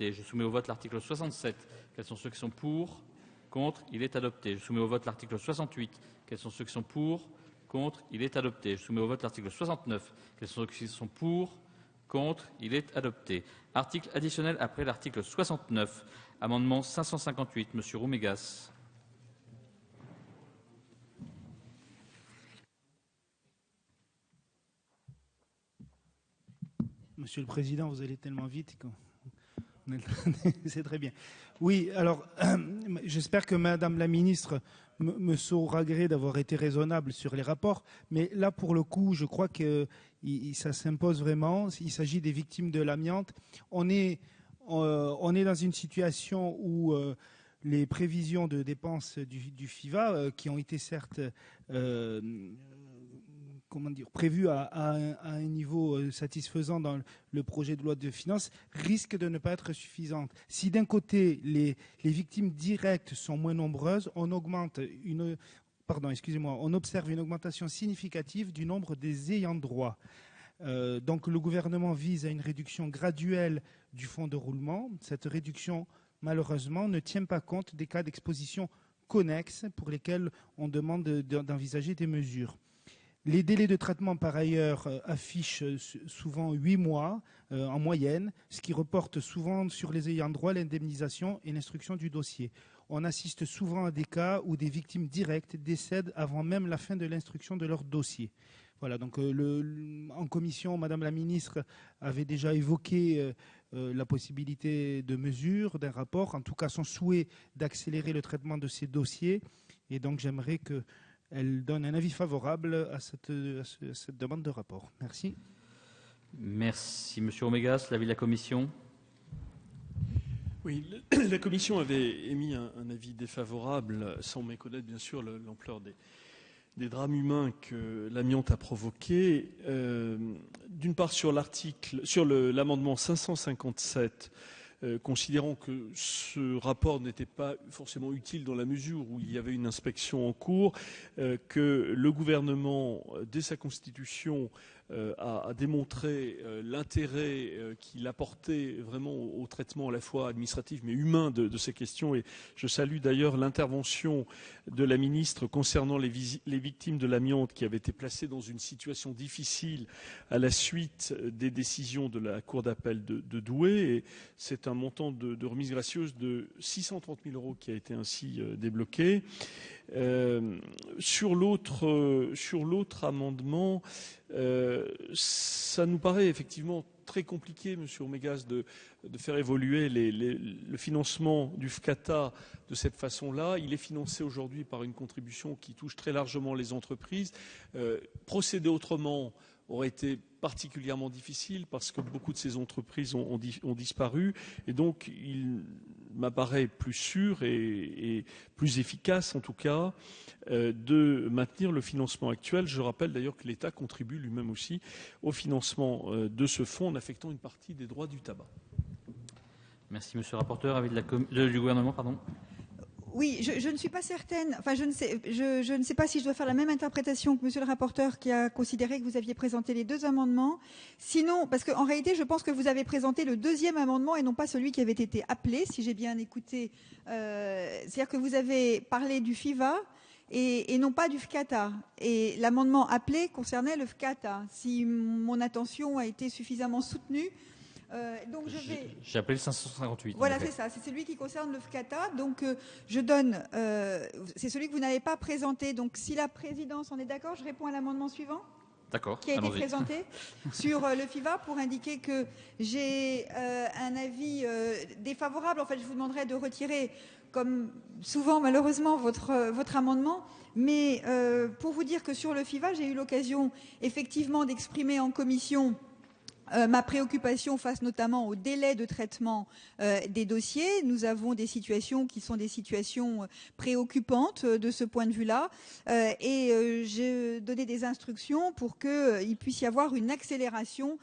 Je soumets au vote l'article 67. Quels sont ceux qui sont pour? Contre? Il est adopté. Je soumets au vote l'article 68. Quels sont ceux qui sont pour? Contre? Il est adopté. Je soumets au vote l'article 69. Quels sont ceux qui sont pour? Contre? Il est adopté. Article additionnel après l'article 69. Amendement 558. Monsieur Roumégas. Monsieur le Président, vous allez tellement vite qu'on... C'est très bien. Oui, alors, j'espère que Madame la Ministre me saura gré d'avoir été raisonnable sur les rapports, mais là, pour le coup, je crois que ça s'impose vraiment. Il s'agit des victimes de l'amiante. On est dans une situation où les prévisions de dépenses du FIVA, qui ont été certes prévues à un niveau satisfaisant dans le projet de loi de finances, risquent de ne pas être suffisantes. Si d'un côté, les victimes directes sont moins nombreuses, on observe une augmentation significative du nombre des ayants droit. Donc le gouvernement vise à une réduction graduelle du fonds de roulement. Cette réduction, malheureusement, ne tient pas compte des cas d'exposition connexes pour lesquels on demande d'envisager des mesures. Les délais de traitement, par ailleurs, affichent souvent 8 mois en moyenne, ce qui reporte souvent sur les ayants droit l'indemnisation et l'instruction du dossier. On assiste souvent à des cas où des victimes directes décèdent avant même la fin de l'instruction de leur dossier. Voilà, donc en commission, Madame la Ministre avait déjà évoqué la possibilité de mesures, d'un rapport, en tout cas son souhait d'accélérer le traitement de ces dossiers. Et donc j'aimerais qu'elle donne un avis favorable à cette demande de rapport. Merci. Merci. Monsieur Omégas, l'avis de la Commission. Oui, la Commission avait émis un avis défavorable, sans méconnaître bien sûr l'ampleur des drames humains que l'amiante a provoqués. D'une part, sur l'amendement 557, considérant que ce rapport n'était pas forcément utile dans la mesure où il y avait une inspection en cours, que le gouvernement, dès sa constitution, a démontré l'intérêt qu'il apportait vraiment au traitement à la fois administratif mais humain de ces questions. Et je salue d'ailleurs l'intervention de la ministre concernant les victimes de l'amiante qui avaient été placées dans une situation difficile à la suite des décisions de la Cour d'appel de Douai. Et c'est un montant de remise gracieuse de 630 000 € qui a été ainsi débloqué. Sur l'autre amendement, ça nous paraît effectivement très compliqué, Monsieur Omégas, de faire évoluer le financement du FCATA de cette façon-là. Il est financé aujourd'hui par une contribution qui touche très largement les entreprises. Procéder autrement aurait été particulièrement difficile parce que beaucoup de ces entreprises ont disparu. Et donc, il m'apparaît plus sûr et plus efficace, en tout cas, de maintenir le financement actuel. Je rappelle d'ailleurs que l'État contribue lui-même aussi au financement de ce fonds en affectant une partie des droits du tabac. Merci, Monsieur le rapporteur. Avis du gouvernement, pardon. Oui, je ne suis pas certaine, enfin je ne sais pas si je dois faire la même interprétation que monsieur le rapporteur qui a considéré que vous aviez présenté les deux amendements. Sinon, parce qu'en réalité, je pense que vous avez présenté le deuxième amendement et non pas celui qui avait été appelé, si j'ai bien écouté. C'est-à-dire que vous avez parlé du FIVA et non pas du FCATA. Et l'amendement appelé concernait le FCATA. Si mon attention a été suffisamment soutenue, donc j'ai appelé le 558. Voilà, c'est ça, c'est celui qui concerne le FCATA. Donc je donne, c'est celui que vous n'avez pas présenté. Donc si la présidence en est d'accord, je réponds à l'amendement suivant. D'accord. Qui a été présenté sur le FIVA pour indiquer que j'ai un avis défavorable. En fait, je vous demanderai de retirer, comme souvent malheureusement, votre amendement. Mais pour vous dire que sur le FIVA, j'ai eu l'occasion effectivement d'exprimer en commission ma préoccupation face notamment au délai de traitement des dossiers. Nous avons des situations qui sont des situations préoccupantes de ce point de vue-là. Et j'ai donné des instructions pour qu'il puisse y avoir une accélération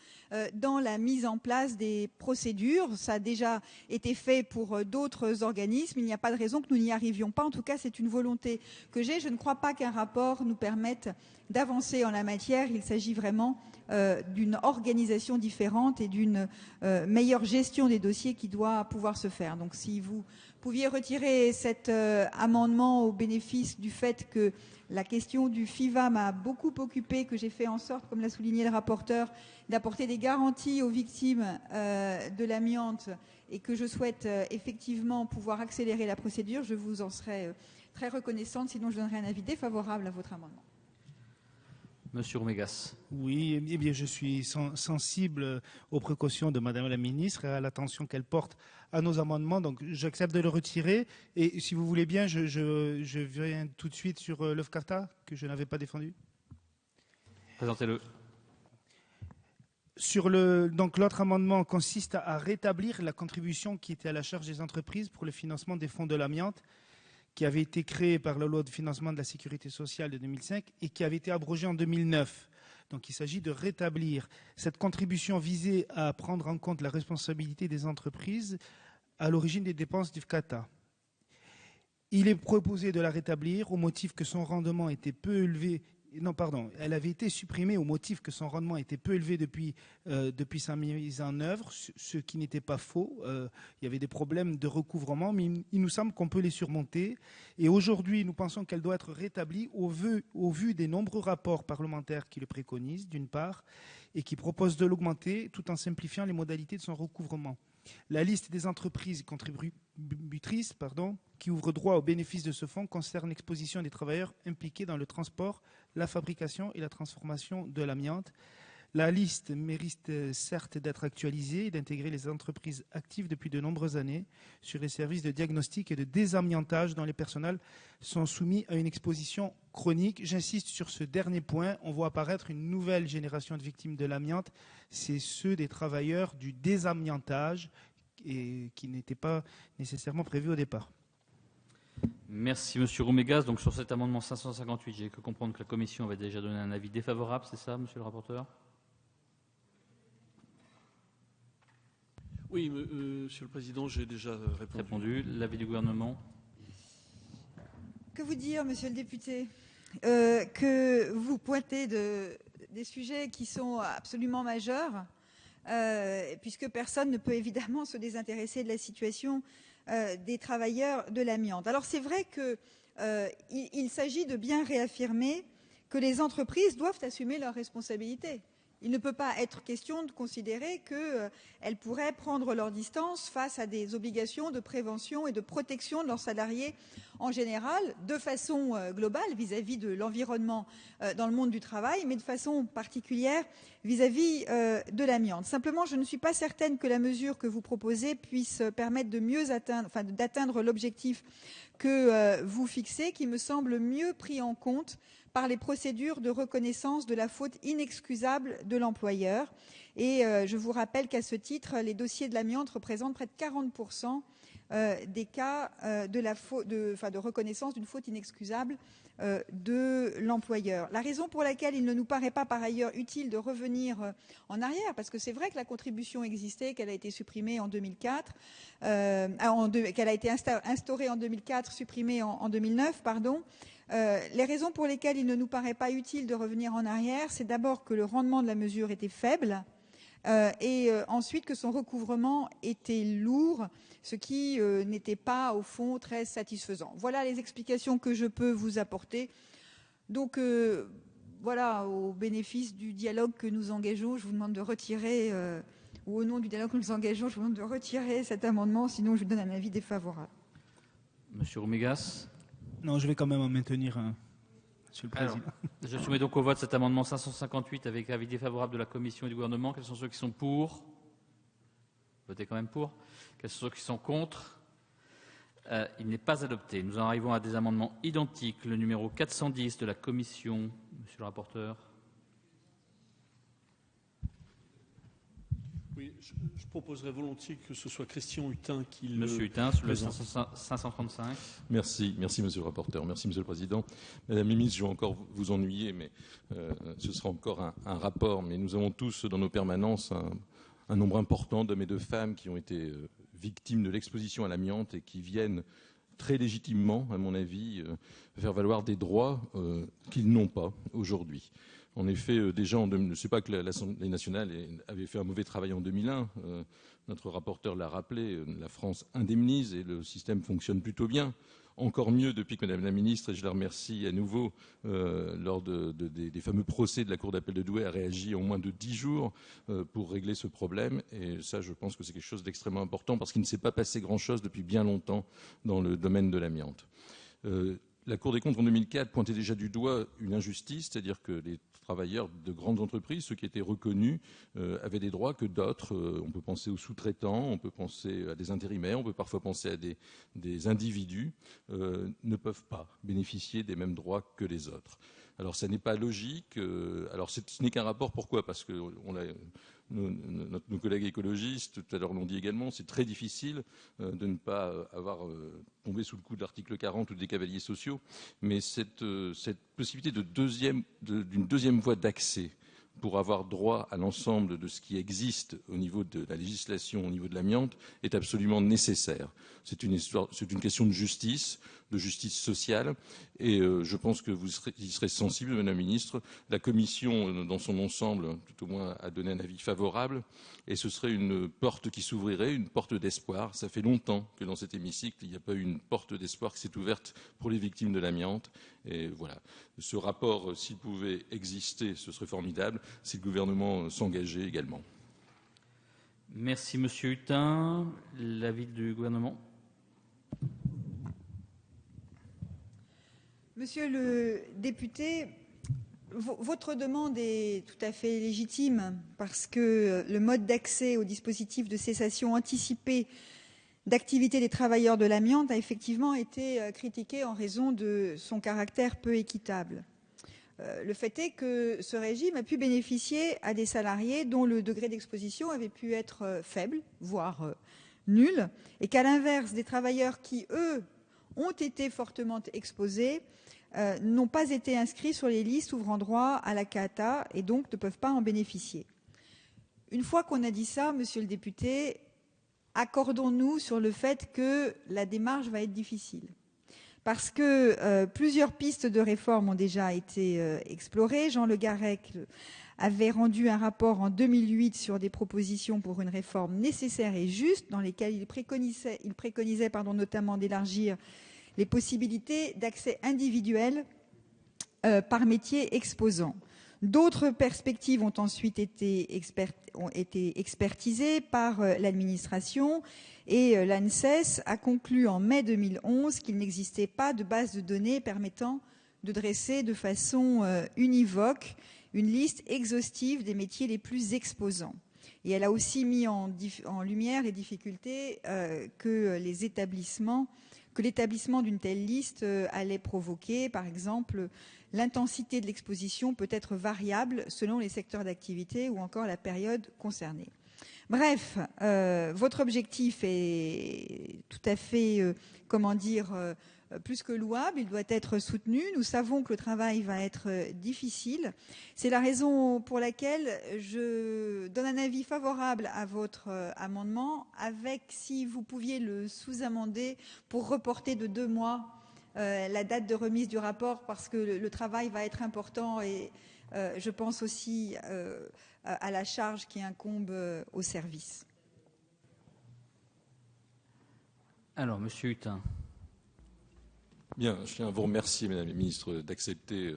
dans la mise en place des procédures. Ça a déjà été fait pour d'autres organismes. Il n'y a pas de raison que nous n'y arrivions pas. En tout cas, c'est une volonté que j'ai. Je ne crois pas qu'un rapport nous permette d'avancées en la matière. Il s'agit vraiment d'une organisation différente et d'une meilleure gestion des dossiers qui doit pouvoir se faire. Donc si vous pouviez retirer cet amendement au bénéfice du fait que la question du FIVA m'a beaucoup occupée, que j'ai fait en sorte, comme l'a souligné le rapporteur, d'apporter des garanties aux victimes de l'amiante et que je souhaite effectivement pouvoir accélérer la procédure, je vous en serai très reconnaissante. Sinon, je donnerai un avis défavorable à votre amendement. Monsieur Omégas. Oui, eh bien, je suis sensible aux précautions de Madame la Ministre et à l'attention qu'elle porte à nos amendements. Donc, j'accepte de le retirer. Et si vous voulez bien, je viens tout de suite sur l'OFCATA, que je n'avais pas défendu. Présentez-le. Donc, l'autre amendement consiste à rétablir la contribution qui était à la charge des entreprises pour le financement des fonds de l'amiante, qui avait été créé par la loi de financement de la sécurité sociale de 2005 et qui avait été abrogée en 2009. Donc il s'agit de rétablir cette contribution visée à prendre en compte la responsabilité des entreprises à l'origine des dépenses du FCATA. Il est proposé de la rétablir au motif que son rendement était peu élevé. Non, pardon, elle avait été supprimée au motif que son rendement était peu élevé depuis sa mise en œuvre, ce qui n'était pas faux. Il y avait des problèmes de recouvrement, mais il nous semble qu'on peut les surmonter. Et aujourd'hui, nous pensons qu'elle doit être rétablie au vu des nombreux rapports parlementaires qui le préconisent, d'une part, et qui proposent de l'augmenter tout en simplifiant les modalités de son recouvrement. La liste des entreprises contributrices qui ouvrent droit au bénéfice de ce fonds concerne l'exposition des travailleurs impliqués dans le transport, la fabrication et la transformation de l'amiante. La liste mérite certes d'être actualisée et d'intégrer les entreprises actives depuis de nombreuses années sur les services de diagnostic et de désamiantage dont les personnels sont soumis à une exposition chronique. J'insiste sur ce dernier point. On voit apparaître une nouvelle génération de victimes de l'amiante. C'est ceux des travailleurs du désamiantage et qui n'étaient pas nécessairement prévus au départ. Merci, Monsieur Roumégas. Donc, sur cet amendement 558, j'ai que comprendre que la Commission avait déjà donné un avis défavorable. C'est ça, Monsieur le rapporteur ? Oui, Monsieur le Président, j'ai déjà répondu. L'avis du gouvernement ? Que vous dire, Monsieur le député, que vous pointez des sujets qui sont absolument majeurs, puisque personne ne peut évidemment se désintéresser de la situation des travailleurs de l'amiante. Alors c'est vrai qu'il s'agit de bien réaffirmer que les entreprises doivent assumer leurs responsabilités. Il ne peut pas être question de considérer qu'elles pourraient prendre leur distance face à des obligations de prévention et de protection de leurs salariés en général, de façon globale vis-à-vis de l'environnement dans le monde du travail, mais de façon particulière vis-à-vis de l'amiante. Simplement, je ne suis pas certaine que la mesure que vous proposez puisse permettre de mieux d'atteindre l'objectif que vous fixez, qui me semble mieux pris en compte par les procédures de reconnaissance de la faute inexcusable de l'employeur. Et je vous rappelle qu'à ce titre, les dossiers de l'amiante représentent près de 40% des cas de reconnaissance d'une faute inexcusable de l'employeur. La raison pour laquelle il ne nous paraît pas par ailleurs utile de revenir en arrière, parce que c'est vrai que la contribution existait, qu'elle a été supprimée en 2004, qu'elle a été instaurée en 2004, supprimée en 2009, pardon. Les raisons pour lesquelles il ne nous paraît pas utile de revenir en arrière, c'est d'abord que le rendement de la mesure était faible et ensuite que son recouvrement était lourd, ce qui n'était pas au fond très satisfaisant. Voilà les explications que je peux vous apporter. Donc voilà, au bénéfice du dialogue que nous engageons, je vous demande de retirer, ou au nom du dialogue que nous engageons, je vous demande de retirer cet amendement, sinon je vous donne un avis défavorable. Monsieur Roumégas ? Non, je vais quand même en maintenir un, Monsieur le Président. Alors, je soumets donc au vote cet amendement 558 avec avis défavorable de la Commission et du Gouvernement. Quels sont ceux qui sont pour ? Votez quand même pour. Quels sont ceux qui sont contre ? Il n'est pas adopté. Nous en arrivons à des amendements identiques. Le numéro 410 de la Commission. Monsieur le rapporteur. Oui, je proposerais volontiers que ce soit Christian Hutin qui le Monsieur Hutin, sur le 535. Merci, Monsieur le rapporteur. Merci, Monsieur le Président. Madame la Ministre, je vais encore vous ennuyer, mais ce sera encore un rapport. Mais nous avons tous dans nos permanences un nombre important d'hommes et de femmes qui ont été victimes de l'exposition à l'amiante et qui viennent très légitimement, à mon avis, faire valoir des droits qu'ils n'ont pas aujourd'hui. En effet, déjà, je ne sais pas que l'Assemblée nationale avait fait un mauvais travail en 2001. Notre rapporteur l'a rappelé, la France indemnise et le système fonctionne plutôt bien. Encore mieux depuis que Mme la ministre, et je la remercie à nouveau, lors des fameux procès de la Cour d'appel de Douai, a réagi en moins de 10 jours pour régler ce problème. Et ça, je pense que c'est quelque chose d'extrêmement important parce qu'il ne s'est pas passé grand-chose depuis bien longtemps dans le domaine de l'amiante. La Cour des comptes, en 2004, pointait déjà du doigt une injustice, c'est-à-dire que les travailleurs de grandes entreprises, ceux qui étaient reconnus, avaient des droits que d'autres. On peut penser aux sous-traitants, on peut penser à des intérimaires, on peut parfois penser à des individus, ne peuvent pas bénéficier des mêmes droits que les autres. Alors, ça n'est pas logique. Alors, ce n'est qu'un rapport. Pourquoi ? Parce que nos collègues écologistes, tout à l'heure l'ont dit également, c'est très difficile de ne pas avoir tombé sous le coup de l'article 40 ou des cavaliers sociaux. Mais cette possibilité d'une deuxième voie d'accès pour avoir droit à l'ensemble de ce qui existe au niveau de la législation, au niveau de l'amiante, est absolument nécessaire. C'est une question de justice sociale, et je pense que vous y serez sensible, Madame la Ministre. La Commission, dans son ensemble, tout au moins, a donné un avis favorable, et ce serait une porte qui s'ouvrirait, une porte d'espoir. Ça fait longtemps que dans cet hémicycle, il n'y a pas eu une porte d'espoir qui s'est ouverte pour les victimes de l'amiante. Et voilà. Ce rapport, s'il pouvait exister, ce serait formidable, si le gouvernement s'engageait également. Merci, Monsieur Hutin. L'avis du gouvernement ? Monsieur le député, votre demande est tout à fait légitime parce que le mode d'accès au dispositif de cessation anticipée d'activité des travailleurs de l'amiante a effectivement été critiqué en raison de son caractère peu équitable. Le fait est que ce régime a pu bénéficier à des salariés dont le degré d'exposition avait pu être faible, voire nul, et qu'à l'inverse, des travailleurs qui, eux, ont été fortement exposés, n'ont pas été inscrits sur les listes ouvrant droit à la CAATA et donc ne peuvent pas en bénéficier. Une fois qu'on a dit ça, monsieur le député, accordons-nous sur le fait que la démarche va être difficile. Parce que plusieurs pistes de réforme ont déjà été explorées. Jean Le Garec avait rendu un rapport en 2008 sur des propositions pour une réforme nécessaire et juste, dans lesquelles il préconisait notamment d'élargir les possibilités d'accès individuel par métier exposant. D'autres perspectives ont ensuite été expertisées par l'administration et l'ANSES a conclu en mai 2011 qu'il n'existait pas de base de données permettant de dresser de façon univoque une liste exhaustive des métiers les plus exposants. Et elle a aussi mis en lumière les difficultés que l'établissement d'une telle liste allait provoquer. Par exemple, l'intensité de l'exposition peut être variable selon les secteurs d'activité ou encore la période concernée. Bref, votre objectif est tout à fait, plus que louable. Il doit être soutenu. Nous savons que le travail va être difficile. C'est la raison pour laquelle je donne un avis favorable à votre amendement, avec, si vous pouviez le sous-amender pour reporter de 2 mois la date de remise du rapport, parce que le travail va être important et je pense aussi à la charge qui incombe au service. Alors, Monsieur Hutin. Bien, je tiens à vous remercier, Madame la Ministre, d'accepter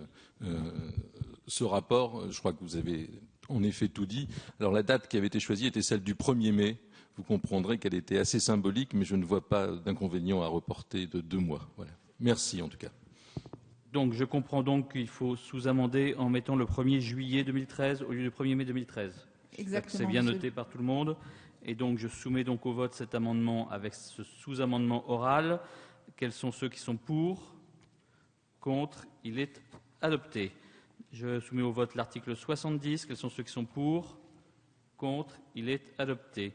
ce rapport. Je crois que vous avez en effet tout dit. Alors, la date qui avait été choisie était celle du 1er mai. Vous comprendrez qu'elle était assez symbolique, mais je ne vois pas d'inconvénient à reporter de 2 mois. Voilà. Merci, en tout cas. Donc, je comprends donc qu'il faut sous-amender en mettant le 1er juillet 2013 au lieu du 1er mai 2013. Exactement. C'est bien noté par tout le monde. Et donc, je soumets donc au vote cet amendement avec ce sous-amendement oral. Quels sont ceux qui sont pour ? Contre ? Il est adopté. Je soumets au vote l'article 70. Quels sont ceux qui sont pour ? Contre ? Il est adopté.